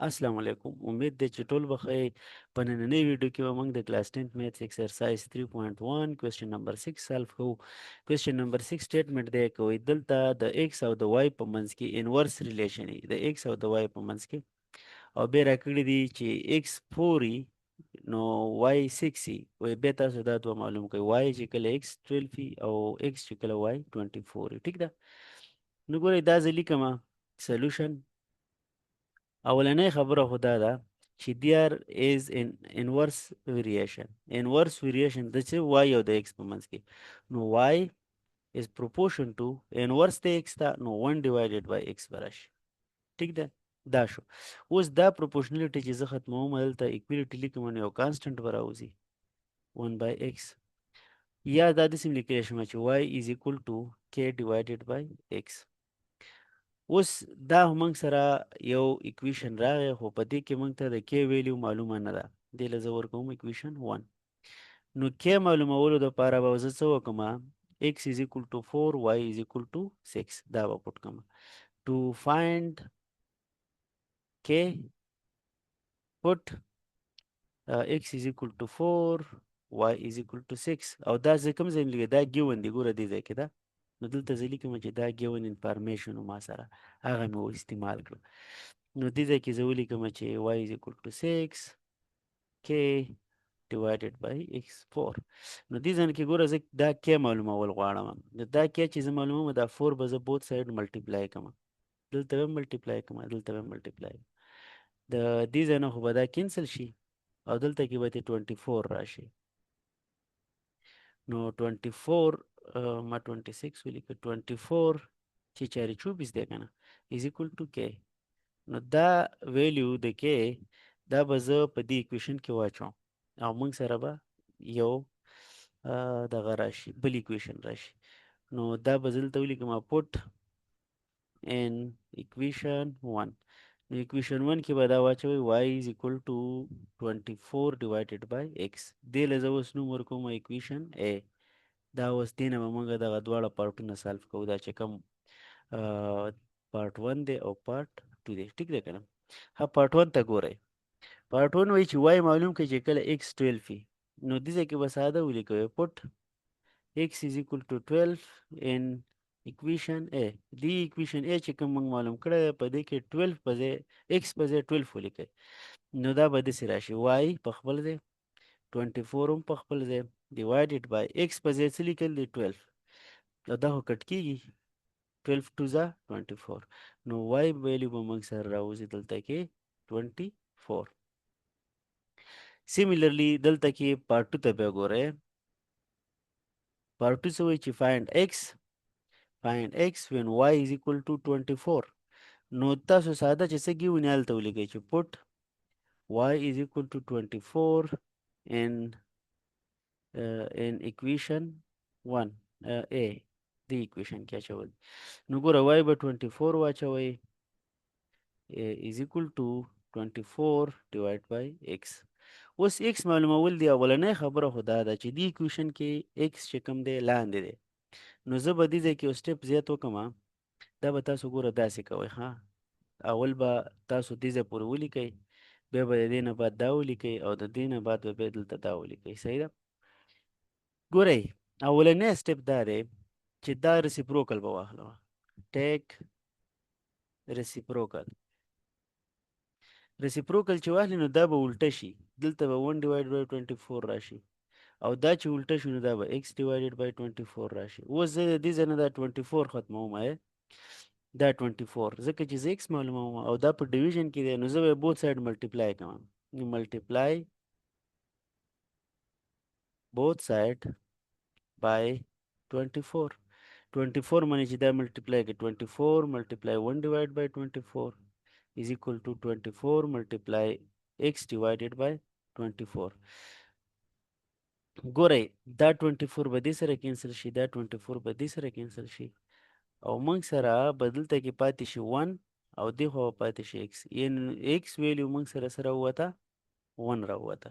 السلام علیکم. امید دی چې ټول بخیر. په نننۍ ویډیو کې به موږ د کلاس 10 میتھس ایکسرسایز 3.1 کوېسچن نمبر 6 سالو کوو. کوېسچن نمبر 6 سټیټمنټ دی کوي دلته د ایکس او د وای په منځ کې انورس ریلیشن وي د ایکس او د وای په منځ کې، او بیا راکړي دي چې ایکس 4 نو وای 6 وي. بیا تاسو دا دوه معلوم کوئ، وای چې کله ایکس 12 او ایکس چې کله وای 24. ټیک ده. نو ګورئ دا زه لیکمه سلوشن. اولنۍ خبره خو دا ده چې there is an inverse variation. inverse variation د چې y او د x په منځ کې، نو y is proportion to inverse د x ته، نو 1 divided by x به راشي. ټیک ده. دا شو. اوس دا proportionality چې زه ختموم دلته equality لیکم نو یو constant به راوځي 1 by x، یا دا داسې هم لیکلی شم چې y is equal to k divided by x. اوس دا موږ سره یو اکویشن راغی، خو په دې کې موږ ته د کې ویلیو معلومه نه ده. دې له زه ورکوم اکویشن 1. نو کې معلومولو دپاره به زه څه وکړم؟ x is equal to 4 y is equal to 6 دا به پټ کړم. to find k put x is equal to 4 y is equal to 6. او دا زه کوم ځای لیکم؟ دا ګیون دی، ګوره دې ځای کې ده. نو دلته زه لیکم چې دا ګیون انفارمیشن ما سره هغه مې استعمال کړو. نو دې ځای کې زه ولیکم چې y is equal to 6 k divided by x4. نو دې ځای کې ګوره زه دا k معلومول غواړم. نو دا k چې زه معلوموم دا 4 به زه بوت ساید ملټیپلای کړم، دلته به ملټیپلای کړم، دلته به ملټیپلای کړم. د دې ځای نه خو به دا کینسل شي او دلته کې به دې 24 راشي. نو 24 ما 26 ولیکه، 24 چې چارې 24 دی که نه is equal to k. نو دا ویلیو د کې دا به زه په دې اکویشن کې واچوم او موږ سره به یو دغه راشي، بل اکویشن راشي. نو دا به زه دلته ولیکم پوټ ان اکویشن 1. نو اکویشن 1 کې به دا واچوئ y is equal to 24 divided by x. دې له زه اوس نوم ورکوم اکویشن a. دا اوس دې نه به موږ دغه دواړه پارټونه سالف کوو، دا چې کوم پارټ 1 دی او پارټ 2 دی. ټیک دی که نه؟ ها پارټ 1 ته ګورئ. پارټ 1 وایي چې وای معلوم کړئ چې کله x 12 وي. نو دې ځای کې به ساده ولیکئ پوټ x is equal to 12 in equation a. دې equation a چې کوم موږ معلوم کړی دی په دې کې 12 په ځای x په ځای 12 ولیکئ. نو دا به داسې راشي y په خپل ځای 24 هم په خپل ځای divided by x په ځای څه لیکل دی 12، او دا خو کټ کېږي 12 2 ځه 24. نو y ویلیو به موږ سره راوځي دلته کې 24. سیمیلرلی دلته کې پارت 2 ته بیا ګورئ. پارت 2 څه وایي چې find x when y is equal to 24. نو تاسو ساده چې څه ګیونی هلته ولیکئ چې put y is equal to 24 in equation 1 a. دې equation کې اچول. نو ګوره y به 24 واچوئ is equal to 24 divided by x. اوس x معلومول دی. اولنۍ خبره خو دا ده چې دې اکویشن کې x چې کوم دی لاندې دی. نو زه به دې ځای کې یو سټپ زیات وکړم. دا به تاسو ګوره داسې کوئ. ها اول به تاسو دې ځای پورې ولیکئ، بیا به د دې نه بعد دا ولیکئ، او د دې نه بعد به بیا دلته دا ولیکئ. صحیح ده؟ ګورئ اولنی سټپ دا دی چې دا ریسیپروکل به واخلم. ټیک ریسیپروکل. ریسیپروکل چې واخلي نو دا به الټه شي، دلته به 1 ډیوایډ بای 24 راشي، او دا چې الټه شي نو دا به x ډیوایډډ بای 24 راشي. اوس زه د دې ځای نه دا 24 ختموم، دا 24 ځکه چې زه x معلوموم او دا په ډیویژن کې دی، نو زه به بوت ساید ملټیپلای کوم. ملټیپلای بوت ساید بای 24. 24 معنی چې دا ملټیپلای کې 24 ملټیپلای 1 ډیوایډ بای 24 is equal to 24 multiply x divided by 24. ګورئ دا 24 به دې سره کینسل شي، دا 24 به دې سره کینسل شي، او موږ سره به دلته کې پاتې شي 1 او دې خوا به پاتې شي x. یعنې x ویلیو موږ سره راووته 1 راووته.